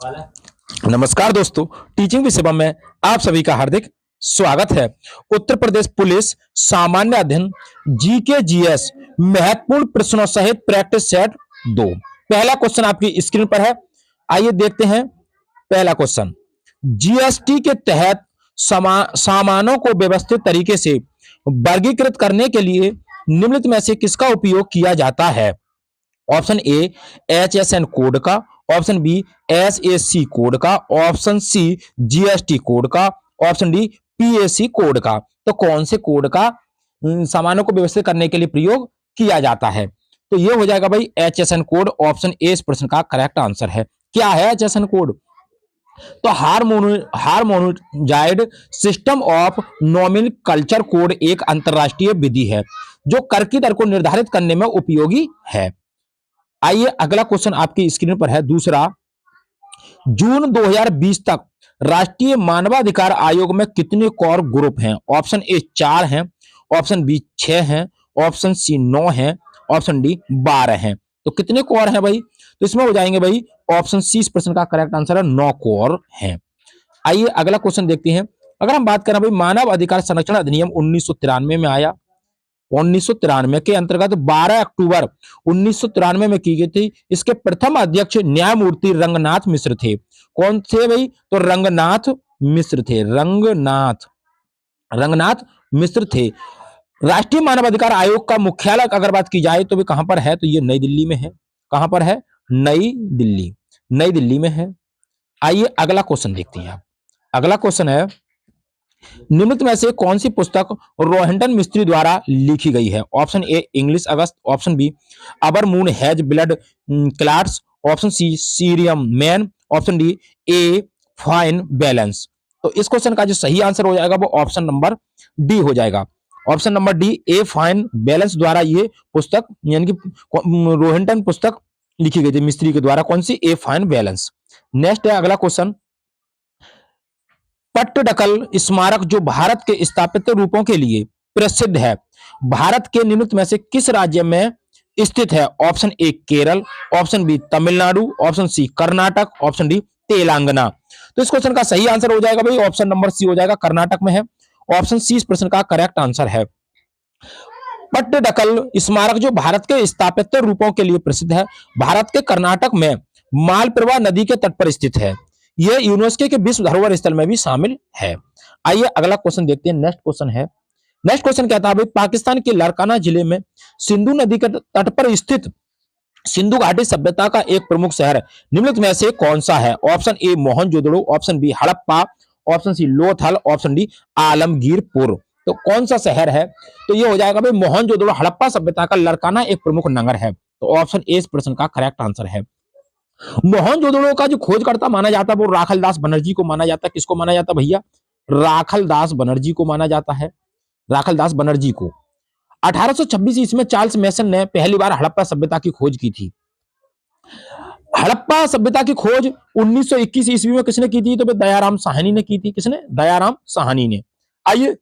नमस्कार दोस्तों, टीचिंग विषय में आप सभी का हार्दिक स्वागत है। उत्तर प्रदेश पुलिस सामान्य अध्ययन जीके जीएस महत्वपूर्ण प्रश्नों सहित प्रैक्टिस सेट 2। पहला क्वेश्चन आपकी स्क्रीन पर है। आइए देखते हैं पहला क्वेश्चन। जीएसटी के तहत सामानों को व्यवस्थित तरीके से वर्गीकृत करने के लिए निम्नलिखित में से किसका उपयोग किया जाता है? ऑप्शन ए HSN कोड का, ऑप्शन बी SAC कोड का, ऑप्शन सी GST कोड का, ऑप्शन डी PAC कोड का। तो कौन से कोड का सामानों को व्यवस्थित करने के लिए प्रयोग किया जाता है? तो ये हो जाएगा भाई HSN कोड। ऑप्शन ए इस प्रश्न का करेक्ट आंसर है। क्या है HSN कोड? तो harmonised system of nomenclature code एक अंतरराष्ट्रीय विधि है जो कर की दर को निर्धारित करने में उपयोगी है। आइए अगला क्वेश्चन आपकी स्क्रीन पर है। दूसरा, जून 2020 तक राष्ट्रीय मानवाधिकार आयोग में कितने कोर ग्रुप हैं? ऑप्शन ए 4 हैं, ऑप्शन बी 6 हैं, ऑप्शन सी 9 हैं, ऑप्शन डी 12 हैं। तो कितने कोर हैं भाई? तो इसमें हो जाएंगे भाई ऑप्शन सी इस प्रश्न का करेक्ट आंसर है, 9 कोर हैं। आइए अगला क्वेश्चन देखते हैं। अगर हम बात करें भाई मानव अधिकार संरक्षण अधिनियम 1993 में आया। 1993 के अंतर्गत 12 अक्टूबर 1993 में की गई थी। इसके प्रथम अध्यक्ष न्यायमूर्ति रंगनाथ मिश्र थे। कौन थे भाई? तो रंगनाथ मिश्र थे। रंगनाथ मिश्र थे। राष्ट्रीय मानवाधिकार आयोग का मुख्यालय अगर बात की जाए तो भी कहां पर है? तो ये नई दिल्ली में है। कहां पर है? नई दिल्ली में है। आइए अगला क्वेश्चन देखते हैं। अगला क्वेश्चन है, निम्नलिखित में से कौन सी पुस्तक रोहिंटन मिस्त्री द्वारा लिखी गई है? Option A English August, option B Our Moon Has Blood Clots, option C Serious Men, option D A fine Balance. तो इस क्वेश्चन का जो सही आंसर हो जाएगा वो ऑप्शन नंबर डी हो जाएगा। Option number D A fine balance द्वारा ये पुस्तक यानी कि रोहिंटन पुस्तक लिखी गई थी मिस्त्री के द्वारा। कौन सी? A fine balance. नेक्स्ट है अगला क्वेश्चन, पट्टडकल स्मारक जो भारत के स्थापत्य रूपों के लिए प्रसिद्ध है, भारत के निम्नलिखित में से किस राज्य में स्थित है? Option A Kerala, option B Tamil Nadu, option C Karnataka, option D Telangana. तो इस क्वेश्चन का सही आंसर हो जाएगा भाई ऑप्शन नंबर सी हो जाएगा, कर्नाटक में है। ऑप्शन सी इस प्रश्न का करेक्ट आंसर है। पट्टडकल स्मारक जो भारत के स्थापत्य रूपों के लिए प्रसिद्ध है, भारत के कर्नाटक में मालप्रभा नदी के तट पर स्थित है। यह यूनेस्को के विश्व धरोहर स्थल में भी शामिल है। आइए अगला क्वेश्चन देखते हैं। नेक्स्ट क्वेश्चन कहता है भाई पाकिस्तान के लारकाना जिले में सिंधु नदी के तट पर स्थित सिंधु घाटी सभ्यता का एक प्रमुख शहर निम्नलिखित में से कौन सा है? Option A Mohenjodaro, option B Harappa, option C Lothal, option D Alamgirpur. तो कौन सा शहर है? तो ये हो जाएगा भाई मोहनजोदड़ो। हड़प्पा सभ्यता का लारकाना एक प्रमुख नगर है। तो ऑप्शन ए इस प्रश्न का करेक्ट आंसर है। मोहनजोदड़ो का जो खोजकर्ता माना जाता है वो राखलदास बनर्जी को माना जाता है। किसको माना जाता है भैया? राखलदास बनर्जी को माना जाता है। राखलदास बनर्जी को 1826 ईस्वी में चार्ल्स मैसन ने पहली बार हड़प्पा सभ्यता की खोज की थी। हड़प्पा सभ्यता की खोज 1921 ईस्वी में किसने की थी? तो दयाराम साहनी ने की थी। किसने? दयाराम साहनी ने। आइए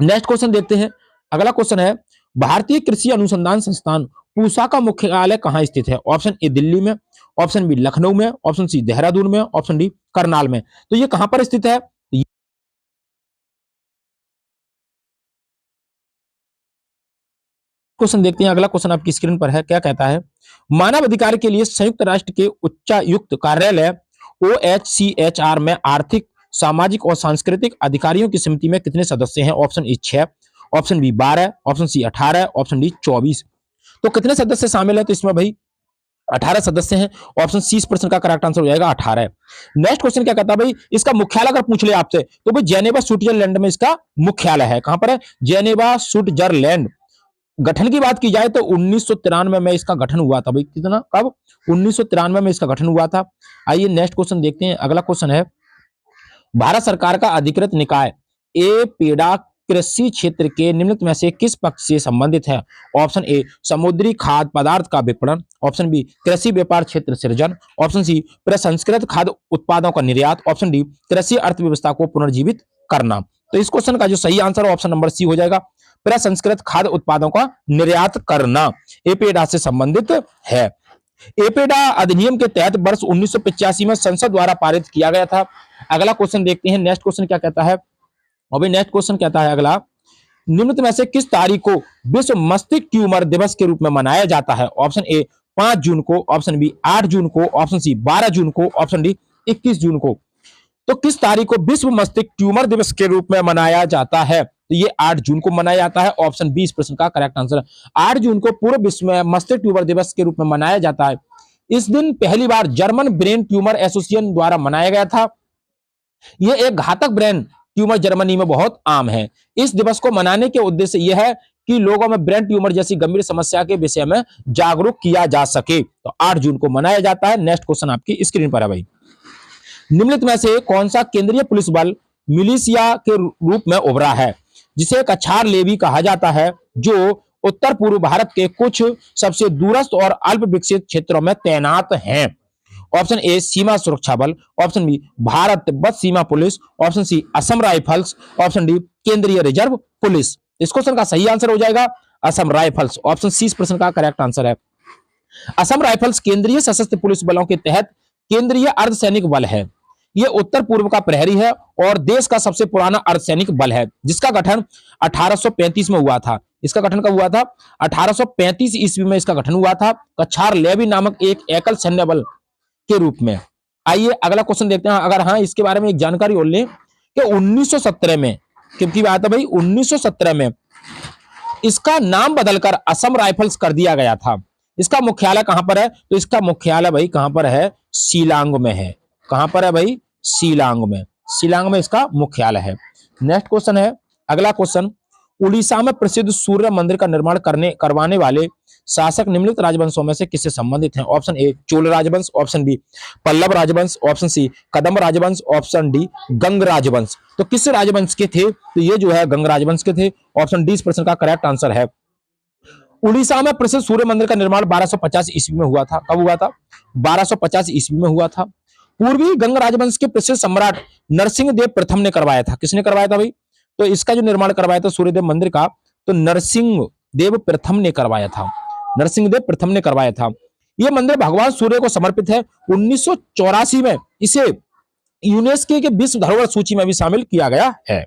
नेक्स्ट क्वेश्चन देखते हैं। अगला क्वेश्चन है, भारतीय कृषि अनुसंधान संस्थान पूसा का मुख्यालय कहां स्थित है? ऑप्शन ए दिल्ली में, ऑप्शन बी लखनऊ में, ऑप्शन सी देहरादून में, ऑप्शन डी करनाल में। तो ये कहां पर स्थित है? क्वेश्चन देखते हैं। अगला क्वेश्चन आपकी स्क्रीन पर है। क्या कहता है, मानव अधिकार के लिए संयुक्त राष्ट्र के उच्चायुक्त कार्यालय OHCHR में आर्थिक, सामाजिक और सांस्कृतिक अधिकारियों की समिति में कितने सदस्य हैं? Option A 6, option B 12, option C 18, option D 24। तो कितने सदस्य शामिल है? तो इसमें भाई 18 सदस्य हैं। ऑप्शन सी इस प्रश्न का करेक्ट आंसर हो जाएगा 18। नेक्स्ट क्वेश्चन क्या कहता है भाई, इसका मुख्यालय अगर पूछ ले आपसे तो भाई जेनेवा स्विट्जरलैंड में इसका मुख्यालय है। कहां पर है? Geneva Switzerland. गठन की बात की जाए तो 1993 में इसका गठन हुआ था भाई। कितना? कब? 1993 में इसका गठन हुआ था। आइए नेक्स्ट क्वेश्चन देखते हैं। अगला क्वेश्चन है, भारत सरकार का अधिकृत निकाय एपेडा कृषि क्षेत्र के निम्नलिखित में से किस पक्ष से संबंधित है? ऑप्शन ए समुद्री खाद्य पदार्थ का विपणन, ऑप्शन बी कृषि व्यापार क्षेत्र सृजन, ऑप्शन सी प्रसंस्कृत खाद्य उत्पादों का निर्यात, ऑप्शन डी कृषि अर्थव्यवस्था को पुनर्जीवित करना। तो इस क्वेश्चन का जो सही आंसर ऑप्शन नंबर सी हो जाएगा, प्रसंस्कृत खाद्य उत्पादों का निर्यात करना एपेडा से संबंधित है। एपेडा अधिनियम के तहत वर्ष 1985 में संसद द्वारा पारित किया गया था। अगला क्वेश्चन देखते हैं, नेक्स्ट क्वेश्चन क्या कहता है। अभी नेक्स्ट क्वेश्चन कहता है अगला, निम्न में से किस तारीख को विश्व मस्तिष्क ट्यूमर दिवस के रूप में मनाया जाता है? ऑप्शन ए 5 जून को, ऑप्शन बी 8 जून को, ऑप्शन सी 12 जून को, ऑप्शन डी 21 जून को। तो किस तारीख को विश्व मस्तिष्क ट्यूमर दिवस के रूप में मनाया जाता है? तो ये 8 जून को मनाया जाता है। ऑप्शन बी इस प्रश्न का करेक्ट आंसर है। 8 जून को पूरे विश्व में मस्तिष्क ट्यूमर दिवस के रूप में मनाया जाता है। इस दिन पहली बार जर्मन ब्रेन ट्यूमर एसोसिएशन द्वारा मनाया गया था। यह एक घातक ब्रेन ट्यूमर जर्मनी में बहुत आम है। इस दिवस को मनाने के उद्देश्य यह है कि लोगों में ब्रेन ट्यूमर जैसी गंभीर समस्या के विषय में जागरूक किया जा सके। तो 8 जून को मनाया जाता है। नेक्स्ट क्वेश्चन आपकी स्क्रीन पर है भाई। निम्नलिखित में से कौन सा केंद्रीय पुलिस बल मिलिशिया के रूप में उभरा है, जिसे कछार लेवी कहा जाता है, जो उत्तर पूर्व भारत के कुछ सबसे दूरस्थ और अल्प विकसित क्षेत्रों में तैनात हैं? ऑप्शन ए सीमा सुरक्षा बल, ऑप्शन बी भारत तिब्बत सीमा police, option C Assam rifles, option D केंद्रीय रिजर्व पुलिस। इस क्वेश्चन का सही आंसर हो जाएगा असम राइफल्स। ऑप्शन सी इस प्रश्न का करेक्ट आंसर है। असम राइफल्स केंद्रीय सशस्त्र पुलिस बलों के तहत केंद्रीय अर्धसैनिक बल है। यह उत्तर पूर्व का प्रहरी है और देश का सबसे पुराना अर्धसैनिक बल है, जिसका गठन 1835 में हुआ था। इसका गठन कब हुआ था? 1835 ईस्वी में इसका गठन हुआ था, कछार लेवी नामक एक एकल सैन्य बल के रूप में। आइए अगला क्वेश्चन देखते हैं। अगर हाँ इसके बारे में एक जानकारी और लें कि 1917 में, क्योंकि बात है भाई 1917 में इसका नाम बदलकर असम राइफल्स कर दिया गया था। इसका मुख्यालय कहां पर है? तो इसका मुख्यालय भाई कहां पर है? शिलांग में है। कहां पर है भाई? शिलांग में। शिलांग में इसका मुख्यालय है। नेक्स्ट क्वेश्चन है अगला क्वेश्चन, उड़ीसा में प्रसिद्ध सूर्य मंदिर का निर्माण करवाने वाले शासक निम्नलिखित राजवंशों में से किससे संबंधित हैं? ऑप्शन ए चोल राजवंश, ऑप्शन बी पल्लव राजवंश, ऑप्शन सी कदम्ब राजवंश, ऑप्शन डी गंग राजवंश। तो किस राजवंश के थे? तो ये जो है गंग राजवंश के थे। ऑप्शन डी इस प्रश्न का करेक्ट आंसर है। उड़ीसा में प्रसिद्ध सूर्य मंदिर का निर्माण 1250 ईस्वी में हुआ था। कब हुआ था? 1250 ईस्वी में हुआ था। पूर्वी गंग राजवंश के प्रसिद्ध सम्राट नरसिंह देव प्रथम ने करवाया था। किसने करवाया था भाई? तो इसका जो निर्माण करवाया था सूर्यदेव मंदिर का, तो नरसिंह देव प्रथम ने करवाया था। नरसिंह देव प्रथम ने करवाया था। यह मंदिर भगवान सूर्य को समर्पित है। 1984 में इसे यूनेस्को के विश्व धरोहर सूची में भी शामिल किया गया है।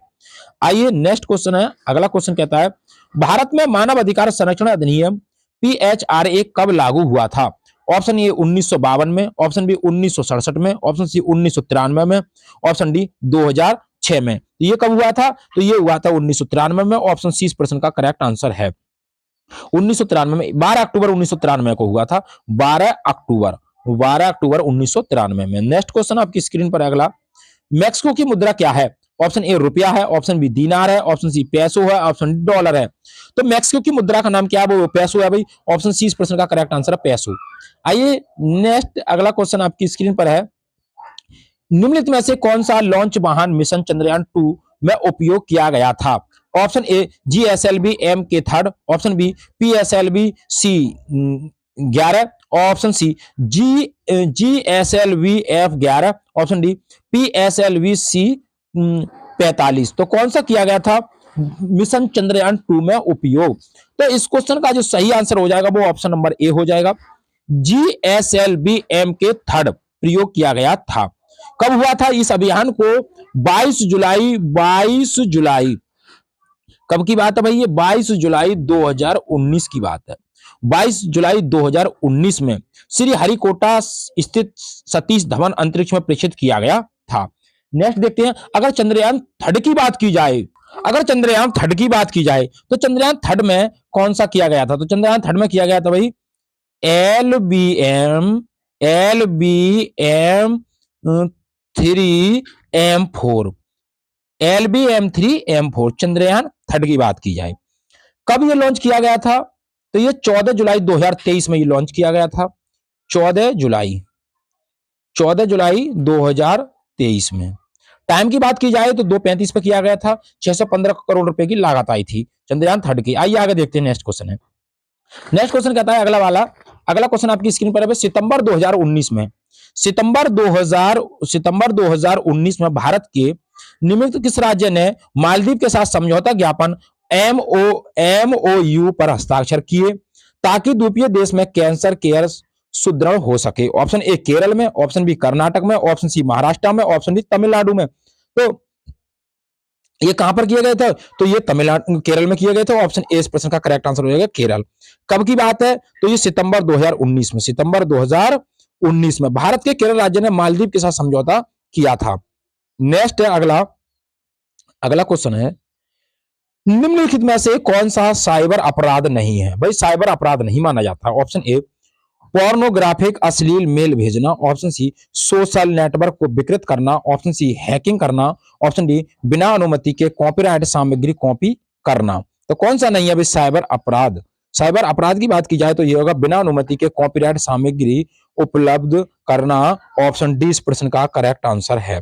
आइए नेक्स्ट क्वेश्चन है अगला क्वेश्चन कहता है, भारत में मानव अधिकार संरक्षण अधिनियम PHRA कब लागू हुआ था? ऑप्शन ए 1952 में, ऑप्शन बी 1967 में, ऑप्शन सी 1993 में, ऑप्शन डी 2006 में। ये कब हुआ था? तो ये हुआ था 1993 में। ऑप्शन सी इस प्रश्न का करेक्ट आंसर है। 1993 में 12 अक्टूबर 1993 को हुआ था। 12 अक्टूबर 1993 में। नेक्स्ट क्वेश्चन आपकी स्क्रीन पर अगला, मैक्सिको की मुद्रा क्या है? ऑप्शन ए रुपया है, ऑप्शन बी दीनार है, ऑप्शन सी पैसो है, ऑप्शन डी डॉलर है। तो मैक्सिको की मुद्रा का नाम क्या है? वो पैसो है भाई। ऑप्शन सी इस प्रश्न का करेक्ट आंसर है पैसो। आइए नेक्स्ट अगला क्वेश्चन आपकी स्क्रीन पर है, निम्नलिखित में से कौन सा लॉन्च वाहन मिशन चंद्रयान 2 में उपयोग किया गया था? ऑप्शन ए GSLV M के third, option B PSLV C 11, option C GSLV F 11, option D PSLV C 45। तो कौन सा किया गया था मिशन चंद्रयान 2 में उपयोग? तो इस क्वेश्चन का जो सही आंसर हो जाएगा वो ऑप्शन नंबर ए हो जाएगा। GSLV M के थर्ड प्रयोग किया गया था। कब हुआ था इस अभियान को? 22 जुलाई कब की बात है भाई? ये 22 जुलाई 2019 की बात है। 22 जुलाई 2019 में श्री हरिकोटा स्थित सतीश धवन अंतरिक्ष में प्रेषित किया गया था। नेक्स्ट देखते हैं, अगर चंद्रयान थर्ड की बात की जाए, तो चंद्रयान थर्ड में कौन सा किया गया था? तो चंद्रयान थर्ड में किया गया था भाई LBM-3M4 चंद्रयान थर्ड की बात की जाए। कब ये लॉन्च किया गया था? तो ये 14 जुलाई 2023 में ये लॉन्च किया गया था। 14 जुलाई 2023 में। टाइम की बात की जाए तो 2:35 पे किया गया था। 615 करोड़ रुपए की लागत आई थी चंद्रयान थर्ड की। आइए आगे देखते हैं। नेक्स्ट क्वेश्चन है, नेक्स्ट क्वेश्चन कहता है अगला क्वेश्चन आपकी स्क्रीन पर है। सितंबर 2019 में भारत के निम्नलिखित किस राज्य ने मालदीव के साथ समझौता ज्ञापन MOU पर हस्ताक्षर किए, ताकि द्वीपीय देश में कैंसर केयर सुदृढ़ हो सके। ऑप्शन ए केरल में, ऑप्शन बी कर्नाटक में, ऑप्शन सी महाराष्ट्र में, ऑप्शन डी तमिलनाडु में। तो ये कहां पर किए गए थे? तो ये तमिलनाडु केरल में किए गए थे। ऑप्शन ए इस प्रश्न का करेक्ट आंसर हो जाएगा केरल। कब की बात है? तो ये सितंबर 2019 में, सितंबर 2019 में भारत के केरल राज्य ने मालदीव के साथ समझौता किया था। नेक्स्ट है अगला, अगला क्वेश्चन है निम्नलिखित में से कौन सा साइबर अपराध नहीं है? भाई साइबर अपराध नहीं माना जाता। ऑप्शन ए पोर्नोग्राफिक अश्लील मेल भेजना, ऑप्शन सी सोशल नेटवर्क को विकृत करना, ऑप्शन सी हैकिंग करना, ऑप्शन डी बिना अनुमति के कॉपीराइट सामग्री कॉपी करना। तो कौन सा नहीं है भाई साइबर अपराध? साइबर अपराध की बात की जाए तो ये होगा बिना अनुमति के कॉपीराइट सामग्री उपलब्ध करना। ऑप्शन डी इस प्रश्न का करेक्ट आंसर है।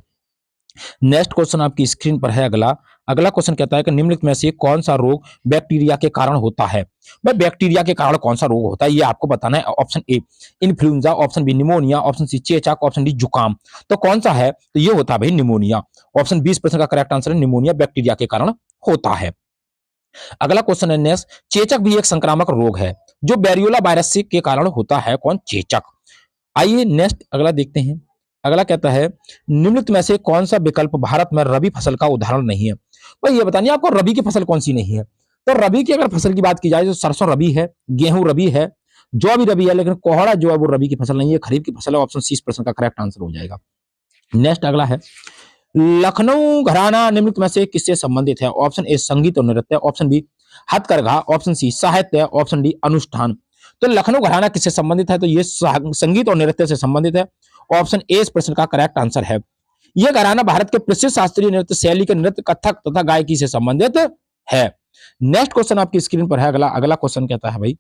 नेक्स्ट क्वेश्चन आपकी स्क्रीन पर है अगला, अगला क्वेश्चन कहता है कि निम्नलिखित में से कौन सा रोग बैक्टीरिया के कारण होता है? भाई बैक्टीरिया के कारण कौन सा रोग होता है ये आपको बताना है। Option A influenza, option B pneumonia, option C चेचक, ऑप्शन डी जुकाम। तो कौन सा है? तो ये होता है भाई निमोनिया। ऑप्शन 20% का करेक्ट आंसर है निमोनिया बैक्टीरिया के कारण होता है। अगला क्वेश्चन है नेक्स्ट, चेचक भी एक संक्रामक रोग है जो बैरियोला वायरस के कारण होता है। कौन? चेचक। आइए नेक्स्ट अगला देखते हैं। अगला कहता है निम्नलिखित में से कौन सा विकल्प भारत में रबी फसल का उदाहरण नहीं है? भाई ये बताइए आपको रबी की फसल कौन सी नहीं है? तो रबी की अगर फसल की बात की जाए तो सरसों रबी है, गेहूं रबी है, जौ भी रबी है, लेकिन कोहड़ा जो है वो रबी की फसल नहीं है, खरीफ की फसल है। ऑप्शन सी इस प्रश्न का करेक्ट आंसर हो जाएगा। नेक्स्ट अगला है लखनऊ घराना निम्नलिखित में से किससे संबंधित है? ऑप्शन ए संगीत और नृत्य, ऑप्शन बी हथकरघा, ऑप्शन सी साहित्य, ऑप्शन डी अनुष्ठान। तो लखनऊ घराना किससे संबंधित है? तो ये संगीत और नृत्य से संबंधित है। ऑप्शन ए इस प्रश्न का करेक्ट आंसर है। यह घराना भारत के प्रसिद्ध शास्त्रीय नृत्य शैली के नृत्य कथक तथा गायकी से संबंधित है। नेक्स्ट क्वेश्चन आपकी स्क्रीन पर है अगला, अगला क्वेश्चन कहता है भाई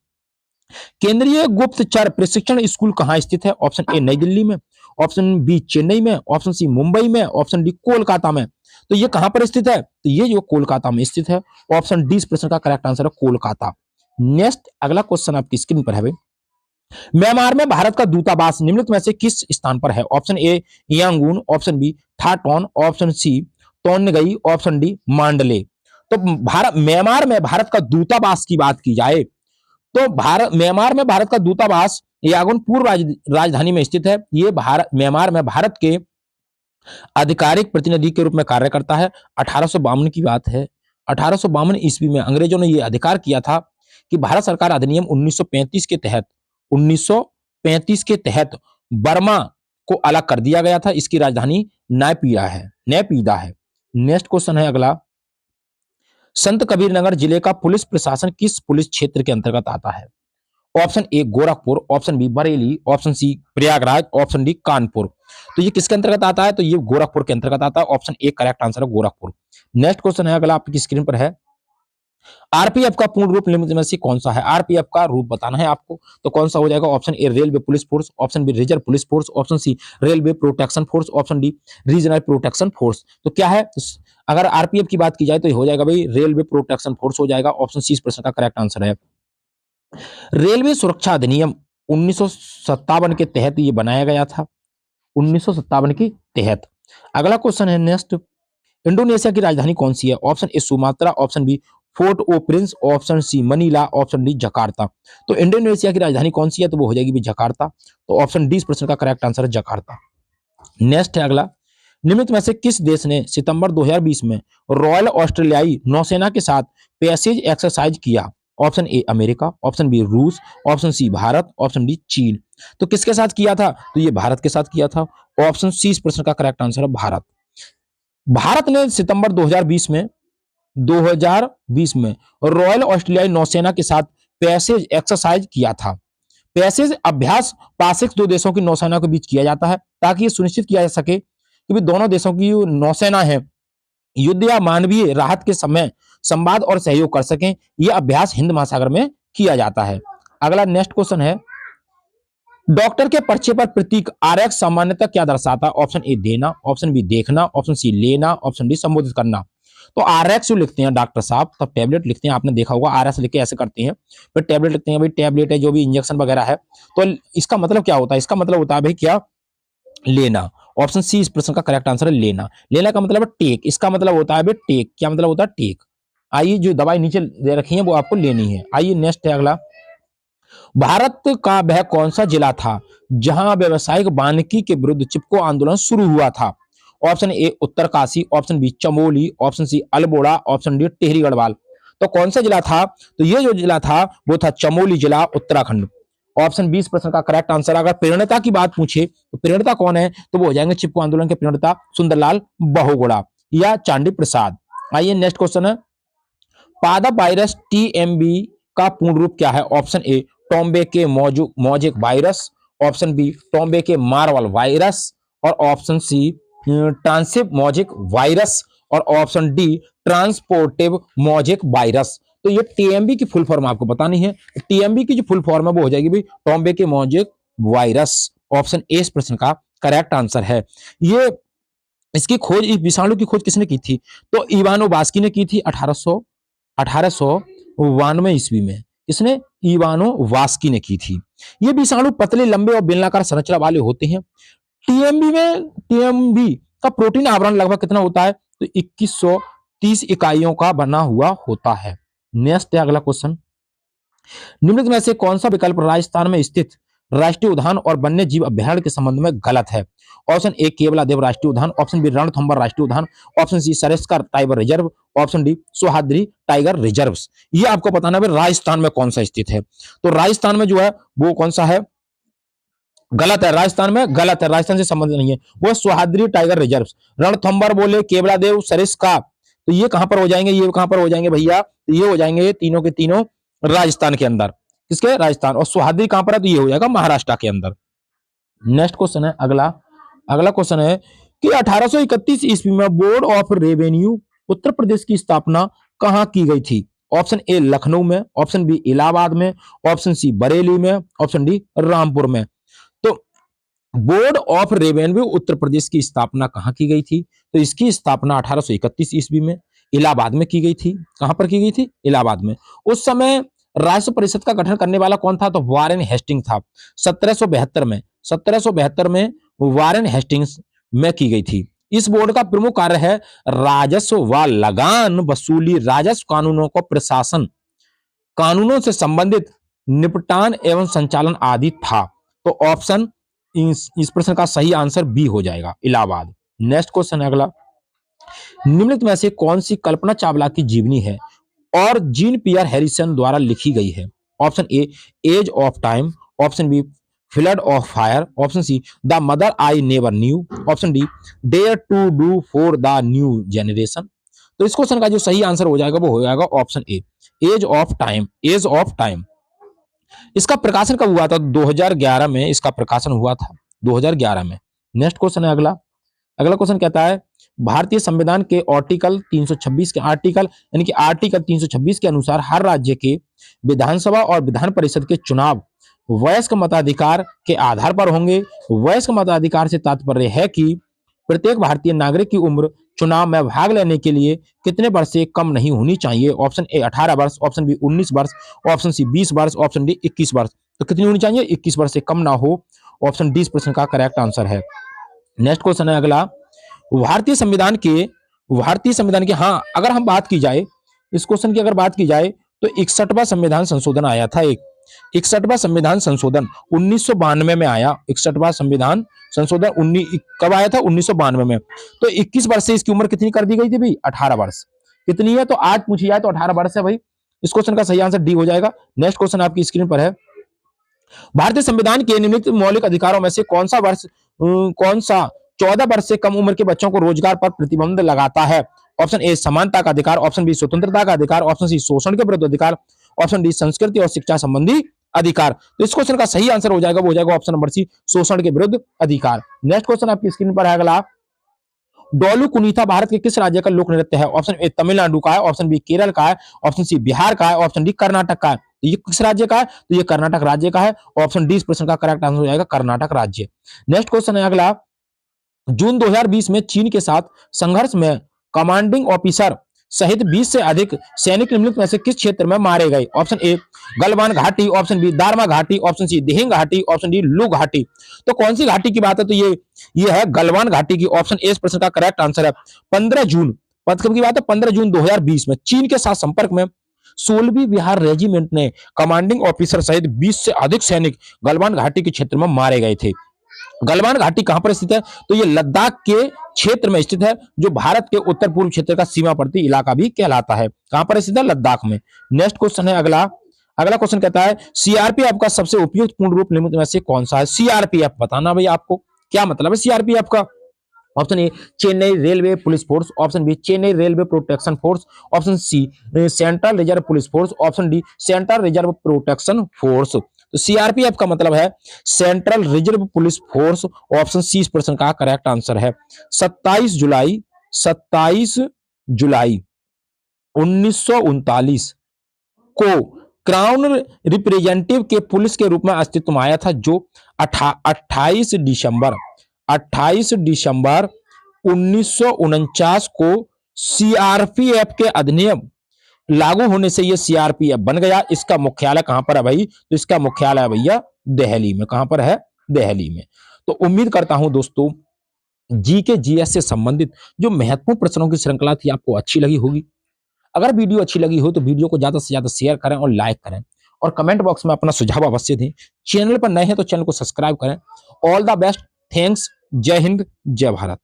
केंद्रीय गुप्तचर प्रशिक्षण स्कूल कहां स्थित है? ऑप्शन ए नई दिल्ली में, ऑप्शन बी चेन्नई में, ऑप्शन सी मुंबई में, ऑप्शन डी कोलकाता में। तो ये कहां पर स्थित है? तो ये जो कोलकाता में स्थित है। ऑप्शन डी इस प्रश्न का करेक्ट आंसर है कोलकाता। नेक्स्ट अगला क्वेश्चन आपकी स्क्रीन पर है भाई म्यांमार में भारत का दूतावास निम्नलिखित में से किस स्थान पर है? Option A Yangon, option B Thaton, option C तोनगई, ऑप्शन डी मांडले। तो भारत म्यांमार में भारत का दूतावास की बात की जाए तो भारत म्यांमार में भारत का दूतावास यांगून पूर्व राजधानी में स्थित है। ये भारत म्यांमार में भारत के आधिकारिक प्रतिनिधि के रूप में कार्य करता है। 1852 की बात है। 1852 ईस्वी में अंग्रेजों ने यह अधिकार किया था कि भारत सरकार अधिनियम 1935 के तहत 1935 के तहत बर्मा को अलग कर दिया गया था। इसकी राजधानी नैपीदा है, नैपीदा है। नेक्स्ट क्वेश्चन है अगला संत कबीर नगर जिले का पुलिस प्रशासन किस पुलिस क्षेत्र के अंतर्गत आता है? Option A Gorakhpur, option B Bareilly, option C Prayagraj, option D Kanpur. तो ये किसके अंतर्गत आता है? तो ये गोरखपुर के अंतर्गत आता है। ऑप्शन ए करेक्ट आंसर है गोरखपुर। नेक्स्ट क्वेश्चन है अगला आपकी स्क्रीन पर है आरपीएफ का पूर्ण रूप निम्नलिखित में से कौन सा है? आरपीएफ का रूप बताना है आपको। तो कौन सा हो जाएगा? Option A railway police force, option B reserve police force, option C railway protection force, option D regional protection force. तो क्या है? अगर आरपीएफ की बात की जाए तो ये हो जाएगा भाई रेलवे प्रोटेक्शन फोर्स हो जाएगा। ऑप्शन सी इस प्रश्न का करेक्ट आंसर है। रेलवे सुरक्षा अधिनियम 1957 के तहत ये बनाया गया था। 1957 के तहत। अगला क्वेश्चन है नेक्स्ट इंडोनेशिया की राजधानी कौन सी है? Option A Sumatra, option B Port au Prince, option C Manila, option D Jakarta. तो इंडोनेशिया की राजधानी कौन सी है? तो वो हो जाएगी भी जकार्ता। तो ऑप्शन डी इस प्रश्न का करेक्ट आंसर है जकार्ता। नेक्स्ट है अगला निम्नलिखित में से किस देश ने सितंबर 2020 में रॉयल ऑस्ट्रेलियाई नौसेना के साथ पैसेज एक्सरसाइज किया? Option A America, option B रूस, option C Bharat, option D चीन। तो किसके साथ किया था? तो ये भारत के साथ किया था। ऑप्शन सी इस प्रश्न का करेक्ट आंसर है भारत। भारत ने सितंबर 2020 में रॉयल ऑस्ट्रेलियाई नौसेना के साथ पैसेज एक्सरसाइज किया था। पैसेज अभ्यास पासिक दो देशों की नौसेना के बीच किया जाता है ताकि यह सुनिश्चित किया जा सके कि भी दोनों देशों की नौसेना है युद्ध या मानवीय राहत के समय संवाद और सहयोग कर सकें। यह अभ्यास हिंद महासागर में किया जाता है। अगला नेक्स्ट क्वेश्चन है डॉक्टर के पर्चे पर प्रतीक आरएक्स सामान्यतः क्या दर्शाता है? ऑप्शन ए देना, ऑप्शन बी देखना, ऑप्शन सी लेना, ऑप्शन डी संबोधित करना। तो आरएक्स जो लिखते हैं डॉक्टर साहब तब टैबलेट लिखते हैं, आपने देखा होगा आरएक्स लिख के ऐसे करते हैं, फिर टैबलेट लिखते हैं भाई टैबलेट है जो भी इंजेक्शन वगैरह है। तो इसका मतलब क्या होता है? इसका मतलब होता है भाई क्या? लेना। ऑप्शन सी इस प्रश्न का करेक्ट आंसर है लेना। लेना का मतलब है टेक, इसका मतलब होता है भाई टेक। क्या मतलब होता है? टेक। आइए जो दवाई नीचे दे रखी है वो आपको लेनी है। आइए नेक्स्ट है अगला भारत का वह कौन सा जिला था जहां व्यावसायिक वानिकी के विरुद्ध चिपको आंदोलन शुरू हुआ था? Option A Uttarkashi, option B Chamoli, option C Almora, option D Tehri Garhwal. तो कौन सा जिला था? तो ये जो जिला था वो था चमोली जिला, उत्तराखंड। ऑप्शन 20 प्रश्न का करेक्ट आंसर। अगर प्रेरणता की बात पूछे तो प्रेरणता कौन है, तो वो हो जाएंगे चिपको आंदोलन के प्रेरणता सुंदरलाल बहुगुणा या चांडी प्रसाद। आइए नेक्स्ट क्वेश्चन है, पादप वायरस टीएमबी का पूर्ण रूप क्या है? ऑप्शन ए टोम्बे के मोजेक वायरस, ऑप्शन बी टोम्बे के मार्वल वायरस, और ऑप्शन सी ट्रांसिव मोजेक वायरस, और ऑप्शन डी ट्रांसपोर्टिव मोजेक वायरस। तो ये टीएमबी की फुल फॉर्म आपको बतानी है। टीएमबी की जो फुल फॉर्म है वो हो जाएगी भाई टोम्बे के मोजेक वायरस। ऑप्शन ए इस प्रश्न का करेक्ट आंसर है। ये इसकी खोज, इस विषाणु की खोज किसने की थी? तो इवानो वास्की ने की थी 1892 ईस्वी में। किसने? इवानो वास्की ने की थी। ये विषाणु पतले, लंबे और बेलनाकार संरचना वाले होते हैं। टीएमबी का प्रोटीन आवरण लगभग कितना होता है? तो 2130 इकाइयों का बना हुआ होता है। नेक्स्ट है अगला क्वेश्चन, निम्नलिखित में से कौन सा विकल्प राजस्थान में स्थित राष्ट्रीय उद्यान और वन्य जीव अभ्यारण्य के संबंध में गलत है? ऑप्शन ए केवलादेव राष्ट्रीय उद्यान, ऑप्शन बी रणथंभौर राष्ट्रीय उद्यान, option C Sariska tiger reserve, option D Sahyadri tiger reserve. ये आपको बताना है राजस्थान में कौन सा स्थित है। तो राजस्थान में जो है वो कौन सा है? गलत है, राजस्थान में गलत है, राजस्थान से संबंधित नहीं है, वो सह्याद्री टाइगर रिजर्व। रणथंभौर बोले, केवलादेव, सरिस्का, तो ये कहां पर हो जाएंगे? ये कहां पर हो जाएंगे भैया? तो ये हो जाएंगे तीनों के तीनों राजस्थान के अंदर। किसके? राजस्थान। और सह्याद्री कहां पर है? तो ये हो जाएगा महाराष्ट्र के अंदर। नेक्स्ट क्वेश्चन है अगला, अगला क्वेश्चन है कि 1831 ईस्वी में board of revenue Uttar Pradesh की स्थापना कहां की गई थी? ऑप्शन ए लखनऊ में, ऑप्शन बी इलाहाबाद में, ऑप्शन सी बरेली में, ऑप्शन डी रामपुर में। तो board of revenue Uttar Pradesh की स्थापना कहां की गई थी? तो इसकी स्थापना 1831 ईस्वी में इलाहाबाद में की गई थी। कहां पर की गई थी? इलाहाबाद में। उस समय राष्ट्र परिषद का गठन करने वाला कौन था? तो वारेन हेस्टिंग था। 1772 में वारेन हेस्टिंग्स में की गई थी। इस बोर्ड का प्रमुख कार्य है राजस्व व लगान वसूली, राजस्व कानूनों को प्रशासन, कानूनों से संबंधित निपटान एवं संचालन आदि था। तो ऑप्शन इस प्रश्न का सही आंसर बी हो जाएगा, इलाहाबाद। नेक्स्ट क्वेश्चन है अगला, निम्नलिखित में से कौन सी कल्पना चावला की जीवनी है और जीन पियर हैरिसन द्वारा लिखी गई है? Option A Age of Time, option B Flood of Fire, option C The Mother I Never Knew, option D Dare to Do for the New Generation. तो इस क्वेश्चन का जो सही आंसर हो जाएगा वो हो जाएगा option A Age of Time, Age of Time. इसका प्रकाशन कब हुआ था? 2011 में इसका प्रकाशन हुआ था, 2011 में। नेक्स्ट क्वेश्चन है अगला, अगला क्वेश्चन कहता है भारतीय संविधान के आर्टिकल 326 के आर्टिकल 326 के अनुसार हर राज्य के विधानसभा और विधान परिषद के चुनाव वयस्क मताधिकार के आधार पर होंगे। वयस्क मताधिकार से तात्पर्य है कि प्रत्येक भारतीय नागरिक की उम्र चुनाव में भाग लेने के लिए कितने वर्ष से कम नहीं होनी चाहिए? ऑप्शन ए 18 वर्ष, ऑप्शन बी 19 वर्ष, ऑप्शन सी 20 वर्ष, ऑप्शन डी 21 वर्ष। तो कितनी होनी चाहिए? 21 वर्ष से कम ना हो। ऑप्शन डी इस प्रश्न का करेक्ट आंसर है। नेक्स्ट क्वेश्चन है अगला, भारतीय संविधान के हाँ अगर हम बात की जाए, इस क्वेश्चन की अगर बात की जाए तो 61वां संविधान संशोधन आया था। 61वां संविधान संशोधन 1992 में आया। 61वां संविधान संशोधन कब आया था? 1992 में। तो 21 वर्ष से इसकी उम्र कितनी कर दी गई थी भाई? 18 वर्ष। कितनी है? तो आज पूछी जाए तो 18 वर्ष है भाई। इस क्वेश्चन का सही आंसर डी हो जाएगा। नेक्स्ट क्वेश्चन आपकी स्क्रीन पर है, भारतीय संविधान के निम्नलिखित मौलिक अधिकारों में से कौन सा 14 वर्ष से कम उम्र के बच्चों को रोजगार पर प्रतिबंध लगाता है? ऑप्शन ए समानता का अधिकार, ऑप्शन बी स्वतंत्रता का अधिकार, ऑप्शन सी शोषण के विरुद्ध अधिकार, ऑप्शन डी संस्कृति और शिक्षा संबंधी अधिकार। तो इस क्वेश्चन का सही आंसर हो जाएगा, वो हो जाएगा ऑप्शन नंबर सी शोषण के विरुद्ध अधिकार। नेक्स्ट क्वेश्चन आपकी स्क्रीन पर है अगला, डोलू कुनीता भारत के किस राज्य का लोक नृत्य है? ऑप्शन ए तमिलनाडु का है, ऑप्शन बी केरल का है, ऑप्शन सी बिहार का है, ऑप्शन डी कर्नाटक का है। तो ये किस राज्य का है? तो ये कर्नाटक राज्य का है। ऑप्शन डी इस प्रश्न का करेक्ट आंसर हो जाएगा कर्नाटक राज्य। नेक्स्ट क्वेश्चन है अगला, जून 2020 में चीन के साथ संघर्ष में कमांडिंग ऑफिसर सहित 20 से अधिक सैनिक निम्नलिखित में से किस क्षेत्र में मारे गए? ऑप्शन ए गलवान घाटी, ऑप्शन बी दारमा घाटी, ऑप्शन सी दिहिंग घाटी, ऑप्शन डी लू घाटी। तो कौन सी घाटी की बात है? तो ये है गलवान घाटी की। ऑप्शन ए इस प्रश्न का करेक्ट आंसर है। 15 जून, कब की बात है? 15 जून 2020 में चीन के साथ संपर्क में 16वीं बिहार रेजिमेंट ने कमांडिंग ऑफिसर सहित 20 से अधिक सैनिक गलवान घाटी के क्षेत्र में मारे गए थे। गलवान घाटी कहां पर स्थित है? तो ये लद्दाख के क्षेत्र में स्थित है, जो भारत के उत्तर पूर्व क्षेत्र का सीमावर्ती इलाका भी कहलाता है। कहां पर स्थित है? लद्दाख में। नेक्स्ट क्वेश्चन है अगला। अगला क्वेश्चन कहता है सीआरपीएफ का सबसे उपयुक्त पूर्ण रूप निम्न में से कौन सा है? सीआरपीएफ बताना भाई आपको क्या मतलब है सीआरपीएफ का। Option A Chennai railway police force, option B Chennai railway protection force, option C central reserve police force, option D central reserve protection force. तो सीआरपीएफ का मतलब है central reserve police force. Option C इस प्रश्न का करेक्ट आंसर है। 27 जुलाई 1939 को crown representative के पुलिस के रूप में अस्तित्व में आया था, जो 28 दिसंबर 1949 को सीआरपीएफ के अधिनियम लागू होने से यह सीआरपीएफ बन गया। इसका मुख्यालय कहां पर है भाई? तो इसका मुख्यालय है भैया दिल्ली में। कहां पर है? दिल्ली में। तो उम्मीद करता हूं दोस्तों जी के जीएस से संबंधित जो महत्वपूर्ण प्रश्नों की श्रृंखला थी आपको अच्छी लगी होगी। अगर वीडियो अच्छी लगी हो तो वीडियो को ज्यादा से ज्यादा शेयर करें और लाइक करें, और कमेंट बॉक्स में अपना सुझाव अवश्य दें। चैनल पर नए हैं तो चैनल को सब्सक्राइब करें। ऑल द बेस्ट, थैंक्स, जय हिंद, जय भारत।